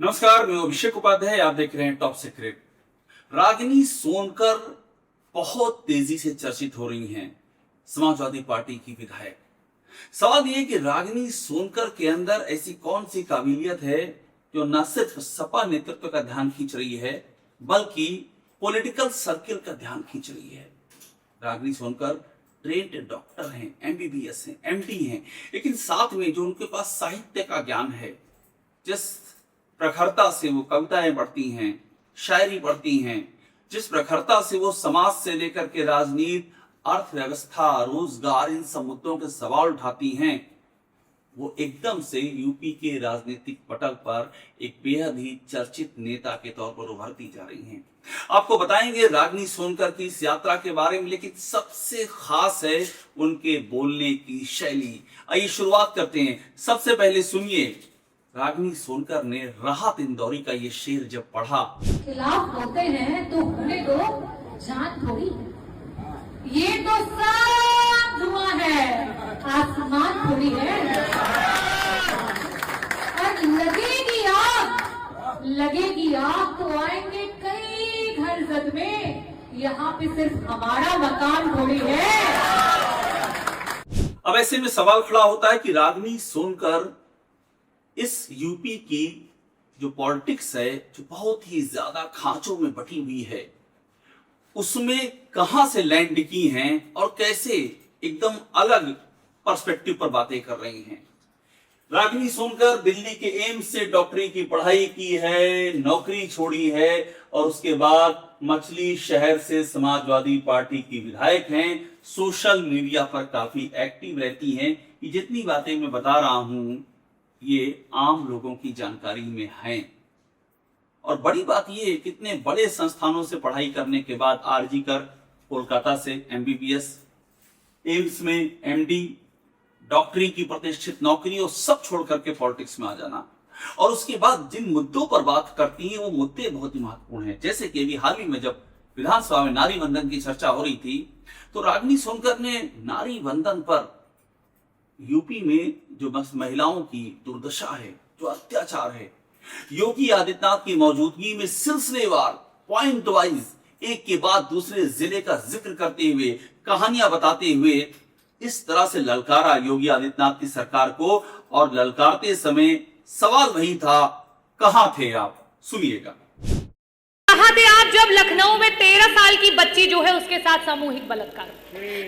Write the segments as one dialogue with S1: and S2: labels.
S1: नमस्कार, मैं अभिषेक उपाध्याय। आप देख रहे हैं टॉप सीक्रेट। रागिनी सोनकर बहुत तेजी से चर्चित हो रही हैं, समाजवादी पार्टी की विधायक। सवाल यह है कि रागिनी सोनकर के अंदर ऐसी कौन सी काबिलियत है जो न सिर्फ सपा नेतृत्व का ध्यान खींच रही है बल्कि पॉलिटिकल सर्किल का ध्यान खींच रही है। रागिनी सोनकर ट्रेंड डॉक्टर हैं, एमबीबीएस हैं, एमडी हैं, लेकिन साथ में जो उनके पास साहित्य का ज्ञान है, जिस प्रखरता से वो कविताएं पढ़ती हैं, शायरी पढ़ती हैं, जिस प्रखरता से वो समाज से लेकर के राजनीति, अर्थव्यवस्था, रोजगार, इन सब मुद्दों के सवाल उठाती हैं, वो एकदम से यूपी के राजनीतिक पटल पर एक बेहद ही चर्चित नेता के तौर पर उभरती जा रही हैं। आपको बताएंगे रागिनी सोनकर की इस यात्रा के बारे में, लेकिन सबसे खास है उनके बोलने की शैली। आइए शुरुआत करते हैं। सबसे पहले सुनिए, रागिनी सोनकर ने राहत इंदौरी का ये शेर जब पढ़ा।
S2: खिलाफ होते हैं तो होने दो, जान थोड़ी है। ये तो सब धुआं है, आसमान थोड़ी है। और लगेगी आग तो आएंगे कई घर जद में, यहाँ पे सिर्फ हमारा मकान थोड़ी है।
S1: अब ऐसे में सवाल खड़ा होता है कि रागिनी सोनकर इस यूपी की जो पॉलिटिक्स है, जो बहुत ही ज्यादा खांचों में बटी हुई है, उसमें कहां से लैंड की हैं और कैसे एकदम अलग पर्सपेक्टिव पर बातें कर रही हैं। रागिनी सोनकर दिल्ली के एम्स से डॉक्टरी की पढ़ाई की है, नौकरी छोड़ी है और उसके बाद मछली शहर से समाजवादी पार्टी की विधायक हैं। सोशल मीडिया पर काफी एक्टिव रहती हैं। ये जितनी बातें मैं बता रहा हूं ये आम लोगों की जानकारी में है। और बड़ी बात ये, कितने बड़े संस्थानों से पढ़ाई करने के बाद आरजी कर कोलकाता से एमबीबीएस, एम्स में एमडी, डॉक्टरी की प्रतिष्ठित नौकरी और सब छोड़ करके पॉलिटिक्स में आ जाना। और उसके बाद जिन मुद्दों पर बात करती हैं वो मुद्दे बहुत ही महत्वपूर्ण हैं। जैसे कि अभी हाल ही में जब विधानसभा में नारी वंदन की चर्चा हो रही थी तो रागिनी सोनकर ने नारी वंदन पर यूपी में जो बस महिलाओं की दुर्दशा है, जो अत्याचार है, योगी आदित्यनाथ की मौजूदगी में सिलसिलेवार पॉइंट वाइज एक के बाद दूसरे जिले का जिक्र करते हुए, कहानियां बताते हुए इस तरह से ललकारा योगी आदित्यनाथ की सरकार को। और ललकारते समय सवाल वही था, कहां थे आप? सुनिएगा।
S3: कहां थे आप जब लखनऊ में 13 साल की बच्ची जो है उसके साथ सामूहिक बलात्कार?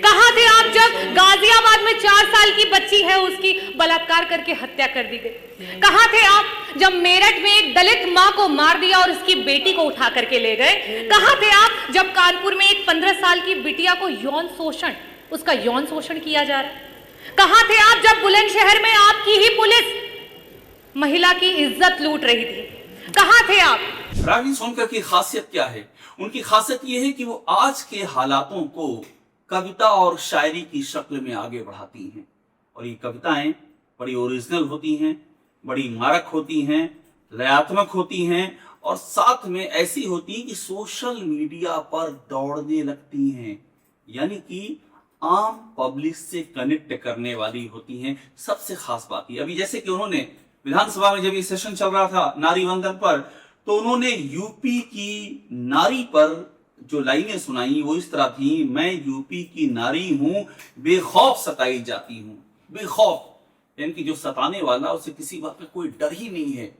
S3: कहां थे आप जब गाजियाबाद में 4 साल की बच्ची है उसकी बलात्कार करके हत्या कर दी गई? कहां थे आप जब मेरठ में एक दलित मां को मार दिया और उसकी बेटी को उठा करके ले गए? कहां थे आप जब कानपुर में एक 15 साल की बिटिया को उसका यौन शोषण किया जा रहा है? कहां थे आप जब बुलंदशहर में आपकी ही पुलिस महिला की इज्जत लूट रही थी? कहां थे आप?
S1: रागिनी सोनकर की खासियत क्या है? उनकी खासियत यह है कि वो आज के हालातों को कविता और शायरी की शक्ल में आगे बढ़ाती हैं। और ये कविताएं बड़ी ओरिजिनल होती हैं, बड़ी मारक होती हैं, लयात्मक होती हैं और साथ में ऐसी होती हैं कि सोशल मीडिया पर दौड़ने लगती हैं, यानी कि आम पब्लिक से कनेक्ट करने वाली होती हैं। सबसे खास बात ये, अभी जैसे कि उन्होंने विधानसभा में जब ये सेशन चल रहा था नारी वंदन पर, तो उन्होंने यूपी की नारी पर जो लाइनें सुनाई वो इस तरह थी, मैं यूपी की नारी हूं, बेखौफ सताई जाती हूं। बेखौफ यानी कि जो सताने वाला उसे किसी बात का कोई डर ही नहीं है।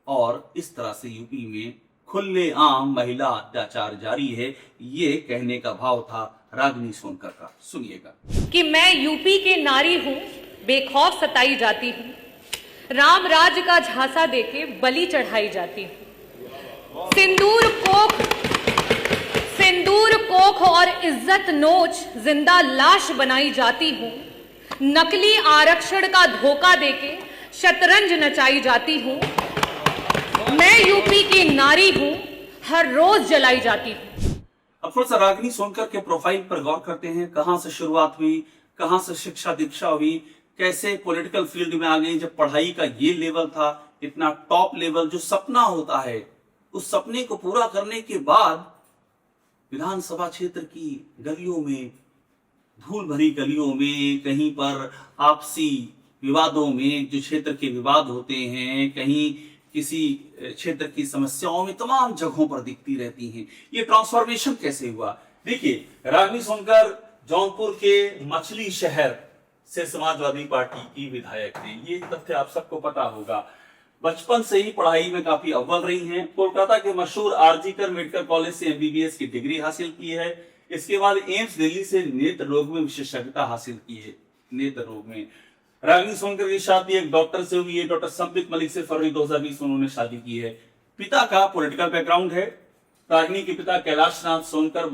S1: और इस तरह से यूपी में खुलेआम महिला अत्याचार जारी है, ये कहने का भाव था रागिनी सोनकर का। सुनिएगा
S3: कि मैं यूपी के नारी हूं, बेखौफ सताई जाती हूं, राम राज्य का झांसा देके बलि चढ़ाई जाती हूं, सिंदूर कोख और इज्जत नोच जिंदा लाश बनाई जाती हूं, नकली आरक्षण का धोखा देके शतरंज नचाई जाती हूं, मैं यूपी की नारी हूं, हर रोज जलाई जाती हूं।
S1: अब थोड़ा सा रागिनी सोनकर के प्रोफाइल पर गौर करते हैं। कहां से शुरुआत हुई, कहां से शिक्षा दीक्षा हुई, कैसे पॉलिटिकल फील्ड में आ गई। जब पढ़ाई का ये लेवल था, इतना टॉप लेवल, जो सपना होता है, उस सपने को पूरा करने के बाद विधानसभा क्षेत्र की गलियों में, धूल भरी गलियों में, कहीं पर आपसी विवादों में, जो क्षेत्र के विवाद होते हैं, कहीं किसी क्षेत्र की समस्याओं में तमाम जगहों पर दिखती रहती हैं। ये ट्रांसफॉर्मेशन कैसे हुआ? देखिए, रागिनी सोनकर जौनपुर के मछली शहर से समाजवादी पार्टी की विधायक थी। ये तथ्य आप सबको पता होगा। बचपन से ही पढ़ाई में काफी अव्वल रही हैं। कोलकाता के मशहूर आरजीकर मेडिकल कॉलेज से एमबीबीएस की डिग्री हासिल की है। इसके बाद एम्स दिल्ली से नेत्र रोग में विशेषज्ञता हासिल की है। नेत्र रोग में रागिनी सोनकर की शादी एक डॉक्टर से हुई है, डॉक्टर संबित मलिक से। फरवरी 2020 में उन्होंने शादी की है। पिता का पॉलिटिकल बैकग्राउंड है। रागिनी के पिता कैलाश नाथ सोनकर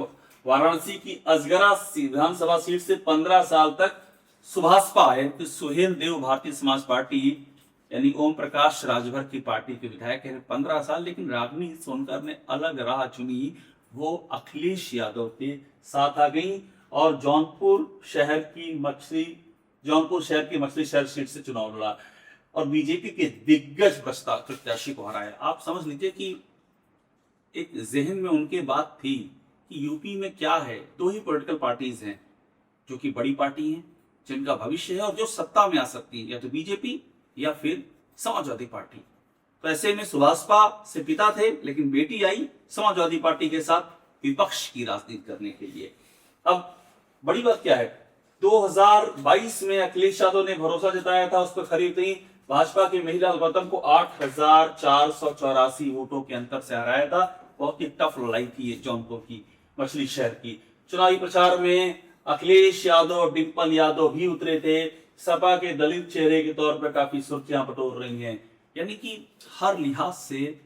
S1: वाराणसी की अजगरा विधानसभा सीट से 15 साल तक सुभाषपा है, सुहेल देव भारतीय समाज पार्टी यानी ओम प्रकाश राजभर की पार्टी के विधायक है 15 साल। लेकिन रागिनी सोनकर ने अलग राह चुनी। वो अखिलेश यादव के साथ आ गई और जौनपुर शहर की मछली शहर सीट से चुनाव लड़ा और बीजेपी के दिग्गज प्रत्याशी को हराया। आप समझ लीजिए कि एक जहन में उनके बात थी कि यूपी में क्या है, दो ही पॉलिटिकल पार्टीज हैं जो कि बड़ी पार्टी हैं, जिनका भविष्य है और जो सत्ता में आ सकती है, या तो बीजेपी या फिर समाजवादी पार्टी। तो ऐसे में सुभाषपा से पिता थे, लेकिन बेटी आई समाजवादी पार्टी के साथ विपक्ष की राजनीति करने के लिए। अब बड़ी बात क्या है, 2022 में अखिलेश यादव ने भरोसा जताया था, उस पर खरीद नहीं। भाजपा की महिला गौतम को 8,484 वोटों के अंतर से हराया था। बहुत ही टफ लड़ाई थी ये जौनपुर की मछली शहर की। चुनावी प्रचार में अखिलेश यादव, डिंपल यादव भी उतरे थे। सपा के दलित चेहरे के तौर पर काफी सुर्खियां बटोर रही हैं। यानी कि हर लिहाज से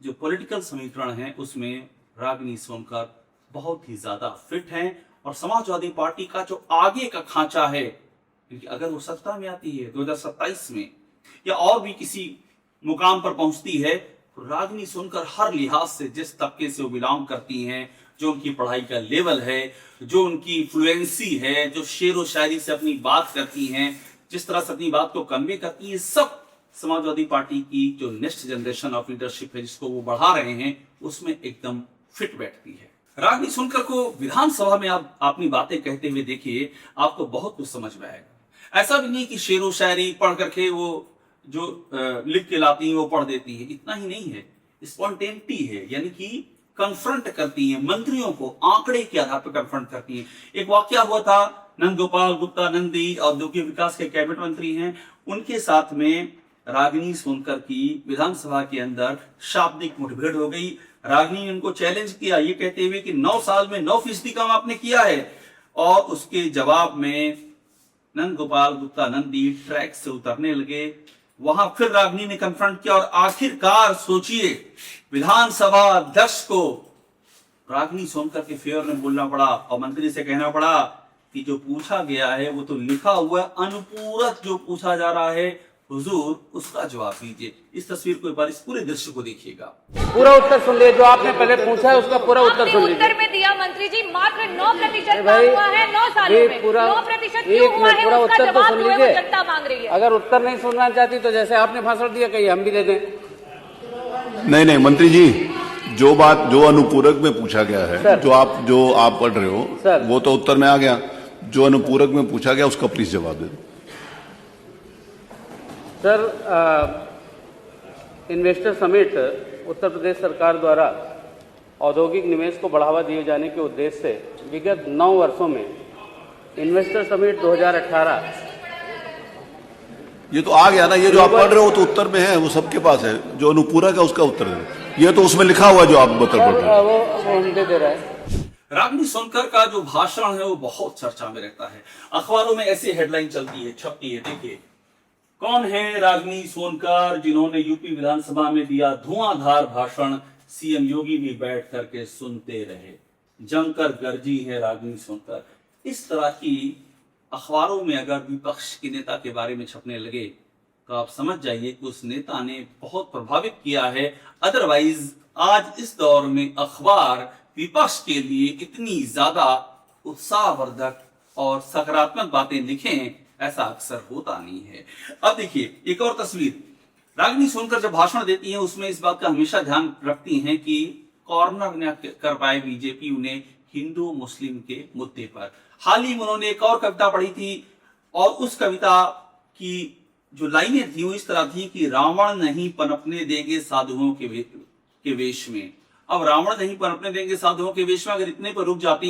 S1: जो पॉलिटिकल समीकरण है उसमें रागिनी सोनकर बहुत ही ज्यादा फिट हैं और समाजवादी पार्टी का जो आगे का खांचा है, क्योंकि अगर वो सत्ता में आती है 2027 में या और भी किसी मुकाम पर पहुंचती है, तो रागिनी सोनकर हर लिहाज से जिस तबके से वो बिलोंग करती हैं, जो उनकी पढ़ाई का लेवल है, जो उनकी फ्लुएंसी है, जो शेर व शायरी से अपनी बात करती हैं, जिस तरह से अपनी बात को कन्वे करती है, सब समाजवादी पार्टी की जो नेक्स्ट जनरेशन ऑफ लीडरशिप है जिसको वो बढ़ा रहे हैं, उसमें एकदम फिट बैठती है। रागिनी सोनकर को विधानसभा में आप अपनी बातें कहते हुए देखिए, आपको बहुत कुछ समझ में आएगा। ऐसा भी नहीं कि शेर व शायरी पढ़ करके वो जो लिख के लाती है वो पढ़ देती है, इतना ही नहीं है, स्पॉन्टेनिटी है, यानी कि कन्फ्रंट करती है मंत्रियों को, आंकड़े के आधार पर कन्फ्रंट करती है। एक वाकया हुआ था, नंद गोपाल गुप्ता नंदी औद्योगिक विकास के कैबिनेट मंत्री हैं, उनके साथ में रागिनी सोनकर की विधानसभा के अंदर शाब्दिक मुठभेड़ हो गई। रागिनी ने उनको चैलेंज किया ये कहते हुए कि 9 साल में 9% काम आपने किया है, और उसके जवाब में नंद गोपाल गुप्ता नंदी ट्रैक से उतरने लगे। वहां फिर रागिनी ने कन्फ्रंट किया और आखिरकार सोचिए विधानसभा अध्यक्ष को रागिनी सोनकर के फेवर में बोलना पड़ा और मंत्री से कहना पड़ा कि जो पूछा गया है वो तो लिखा हुआ है, अनुपूरक जो पूछा जा रहा है हुजूर उसका जवाब दीजिए। इस तस्वीर को एक बार इस पूरे दृश्य को देखिएगा।
S4: पूरा उत्तर सुन लीजिए, जो आपने पहले पूछा है उसका पूरा उत्तर सुन लीजिए।
S3: उत्तर में दिया मंत्री जी, मात्र 9% काम हुआ है 9 सालों में। 9% क्यों हुआ है
S4: पूरा
S3: उसका
S4: उत्तर तो
S3: जवाब
S4: सुन
S3: जो है वो
S4: लीजिए।
S3: जनता मांग रही है।
S4: अगर उत्तर नहीं सुनना चाहती तो जैसे आपने भाषण दिया कहीं हम भी दे दें।
S5: नहीं मंत्री जी, जो अनुपूरक में पूछा गया है, जो आप पढ़ रहे हो वो तो उत्तर में आ गया। जो अनुपूरक में पूछा गया उसका प्लीज जवाब दे दो।
S4: Sir, investor summit Uttar Pradesh सरकार द्वारा औद्योगिक निवेश को बढ़ावा दिए जाने के उद्देश्य से विगत 9 वर्षों में इन्वेस्टर समिट 2018
S5: ये तो आ गया ना, ये जो आप पढ़ रहे हो तो उत्तर में है, वो सबके पास है। जो अनुपूरक है उसका उत्तर दे, ये तो उसमें लिखा हुआ है जो आप बता पढ़ रहे हो।
S4: वो हम दे रहा है।
S1: रागिनी सोनकर का जो भाषण है वो बहुत चर्चा में रहता है, अखबारों में ऐसी हेडलाइन चलती है, छपती है। देखिए कौन है रागिनी सोनकर, जिन्होंने यूपी विधानसभा में दिया धुआंधार भाषण, सीएम योगी भी बैठ करके सुनते रहे, जमकर गरजी है रागिनी सोनकर। इस तरह की अखबारों में अगर विपक्ष के नेता के बारे में छपने लगे तो आप समझ जाइए कि उस नेता ने बहुत प्रभावित किया है। अदरवाइज आज इस दौर में अखबार विपक्ष के लिए इतनी ज्यादा उत्साहवर्धक और सकारात्मक बातें लिखें, ऐसा अक्सर होता नहीं है। अब देखिए एक और तस्वीर, रागिनी सोनकर जब भाषण देती हैं उसमें इस बात का हमेशा ध्यान रखती हैं कि कॉर्नर न कर पाए बीजेपी उन्हें हिंदू मुस्लिम के मुद्दे पर। हाल ही में उन्होंने एक और कविता पढ़ी थी और उस कविता की जो लाइनें थी वो इस तरह थी कि रावण नहीं पनपने देंगे साधुओं के वेश में। अब रावण नहीं पनपने देंगे साधुओं के वेश में, अगर इतने पर रुक जाती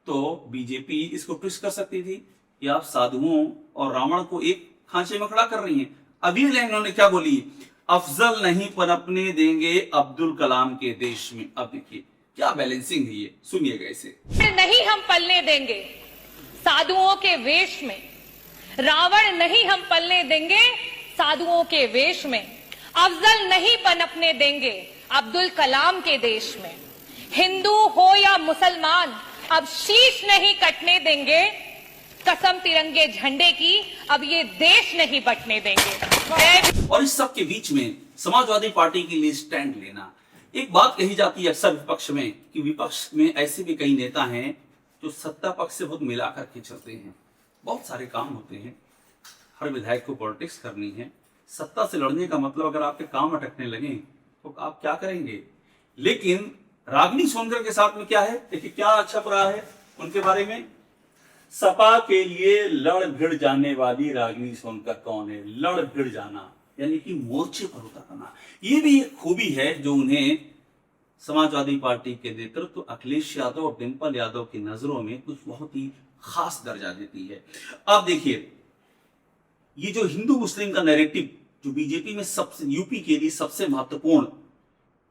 S1: तो बीजेपी इसको ट्विस्ट कर सकती थी कि आप साधुओं और रावण को एक खांचे में खड़ा कर रही हैं। अभी इन्होंने क्या बोली, अफजल नहीं पनपने देंगे अब्दुल कलाम के देश में। अब देखिए क्या बैलेंसिंग है ये, सुनिएगा इसे।
S3: नहीं हम पलने देंगे साधुओं के वेश में, रावण नहीं हम पलने देंगे साधुओं के वेश में, अफजल नहीं पनपने देंगे अब्दुल कलाम के देश में, हिंदू हो या मुसलमान अब शीश नहीं कटने देंगे, कसम तिरंगे झंडे की अब ये देश नहीं बंटने देंगे।
S1: और इस सब के बीच में समाजवादी पार्टी के लिए स्टैंड लेना। एक बात कही जाती है अक्सर विपक्ष में कि विपक्ष में ऐसे भी कई नेता हैं जो सत्ता पक्ष से बहुत मिला करके चलते हैं। बहुत सारे काम होते हैं, हर विधायक को पॉलिटिक्स करनी है। सत्ता से लड़ने का मतलब अगर आपके काम अटकने लगे तो आप क्या करेंगे। लेकिन रागिनी सोनकर के साथ में क्या है, देखिए क्या अच्छा रहा है उनके बारे में। सपा के लिए लड़ भिड़ जाने वाली रागिनी सोनकर कौन है, लड़ भिड़ जाना यानी कि मोर्चे पर उतरना। ये भी एक खूबी है जो उन्हें समाजवादी पार्टी के नेतृत्व अखिलेश यादव और डिंपल यादव की नजरों में कुछ बहुत ही खास दर्जा देती है। अब देखिए ये जो हिंदू मुस्लिम का नैरेटिव जो बीजेपी में सबसे, यूपी के लिए सबसे महत्वपूर्ण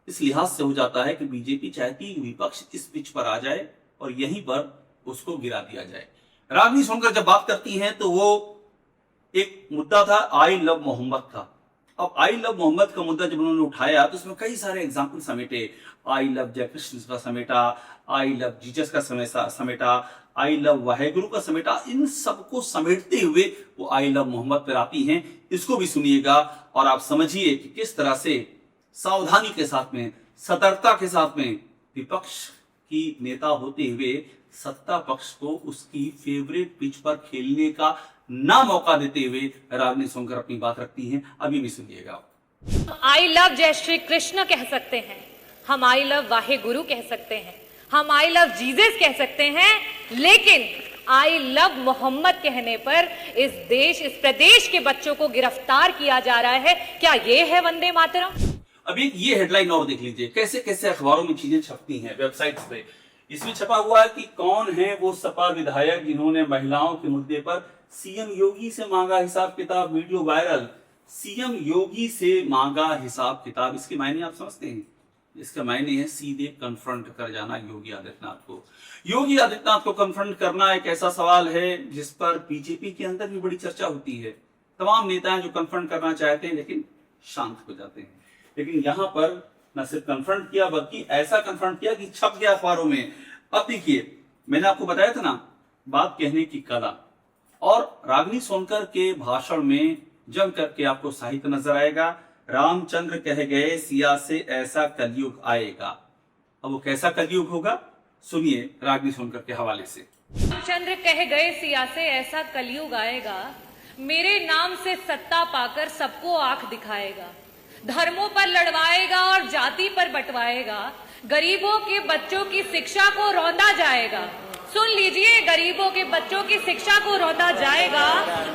S1: इस लिहाज से हो जाता है कि बीजेपी चाहती है विपक्ष इस पिच पर आ जाए और यहीं पर उसको गिरा दिया जाए। रागिनी सोनकर जब बात करती हैं तो वो एक मुद्दा था आई लव मोहम्मद का। अब आई लव मोहम्मद का मुद्दा जब उन्होंने उठाया तो उसमें कई सारे एग्जाम्पल समेटे। आई लव जयकृष्ण का समेटा, आई लव जीसस का समेटा, आई लव वाहेगुरु का समेटा। इन सबको समेटते हुए वो आई लव मोहम्मद पर आती हैं। इसको भी सुनिएगा और आप समझिए कि किस तरह से सावधानी के साथ में, सतर्कता के साथ में विपक्ष की नेता होते हुए सत्ता पक्ष को उसकी फेवरेट पिच पर खेलने का ना मौका देते हुए रागिनी सोनकर अपनी बात रखती हैं। अभी भी सुनिएगा।
S3: आई लव जय श्री कृष्ण कह सकते हैं, हम आई लव वाहे गुरु कह सकते हैं, हम आई लव जीसस कह सकते हैं, लेकिन आई लव मोहम्मद कहने पर इस देश, इस प्रदेश के बच्चों को गिरफ्तार किया जा रहा है। क्या ये है वंदे मातरम?
S1: अभी ये हेडलाइन और देख लीजिए कैसे कैसे अखबारों में चीजें छपती हैं, वेबसाइट्स पे। इसमें छपा हुआ है कि कौन है वो सपा विधायक जिन्होंने महिलाओं के मुद्दे पर सीएम योगी से मांगा हिसाब किताब। वीडियो वायरल, सीएम योगी से मांगा हिसाब किताब। इसके मायने आप समझते हैं? इसका मायने है सीधे कन्फ्रंट कर जाना योगी आदित्यनाथ को। योगी आदित्यनाथ को कन्फ्रंट करना एक ऐसा सवाल है जिस पर बीजेपी के अंदर भी बड़ी चर्चा होती है। तमाम नेता हैं जो कन्फ्रंट करना चाहते हैं लेकिन शांत हो जाते हैं। लेकिन यहां पर न सिर्फ कन्फ्रंट किया बल्कि ऐसा कन्फ्रंट किया कि छप गया अखबारों में। अब देखिए मैंने आपको बताया था ना बात कहने की कला, और रागिनी सोनकर के भाषण में जम करके आपको साहित्य नजर आएगा। रामचंद्र कह गए सिया से ऐसा कलयुग आएगा। अब वो कैसा कलयुग होगा सुनिए रागिनी सोनकर के हवाले से।
S3: रामचंद्र कह गए सिया से ऐसा कलयुग आएगा, मेरे नाम से सत्ता पाकर सबको आंख दिखाएगा, धर्मों पर लड़वाएगा और जाति पर बंटवाएगा, गरीबों के बच्चों की शिक्षा को रौंदा जाएगा। सुन लीजिए, गरीबों के बच्चों की शिक्षा को रौंदा जाएगा।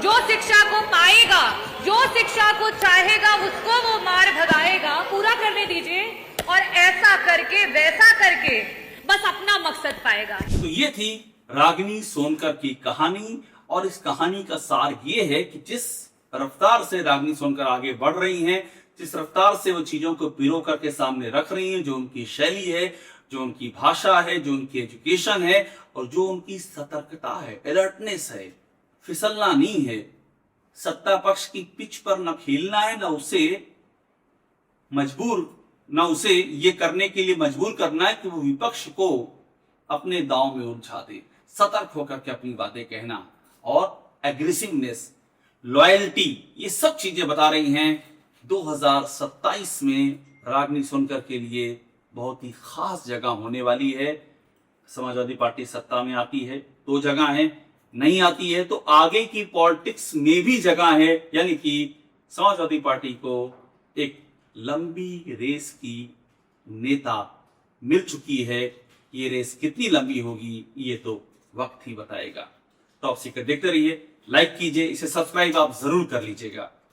S3: जो शिक्षा को पाएगा, जो शिक्षा को चाहेगा उसको वो मार भगाएगा। पूरा करने दीजिए, और ऐसा करके वैसा करके बस अपना मकसद पाएगा।
S1: तो ये थी रागिनी सोनकर की कहानी, और इस कहानी का सार ये है कि जिस रफ्तार से रागिनी सोनकर आगे बढ़ रही हैं, जिस रफ्तार से वो चीजों को पिरो करके सामने रख रही हैं, जो उनकी शैली है, जो उनकी भाषा है, जो उनकी एजुकेशन है, और जो उनकी सतर्कता है, अलर्टनेस है, फिसलना नहीं है, सत्ता पक्ष की पिच पर न खेलना है, न उसे ये करने के लिए मजबूर करना है कि वो विपक्ष को अपने दांव में उलझा दे। सतर्क होकर के अपनी बातें कहना और एग्रेसिवनेस, लॉयल्टी, ये सब चीजें बता रही हैं 2027 में रागिनी सोनकर के लिए बहुत ही खास जगह होने वाली है। समाजवादी पार्टी सत्ता में आती है, 2 जगह है, नहीं आती है तो आगे की पॉलिटिक्स में भी जगह है। यानी कि समाजवादी पार्टी को एक लंबी रेस की नेता मिल चुकी है। ये रेस कितनी लंबी होगी ये तो वक्त ही बताएगा। टॉप सीक्रेट देखते रहिए। लाइक कीजिए, इसे सब्सक्राइब आप जरूर कर लीजिएगा।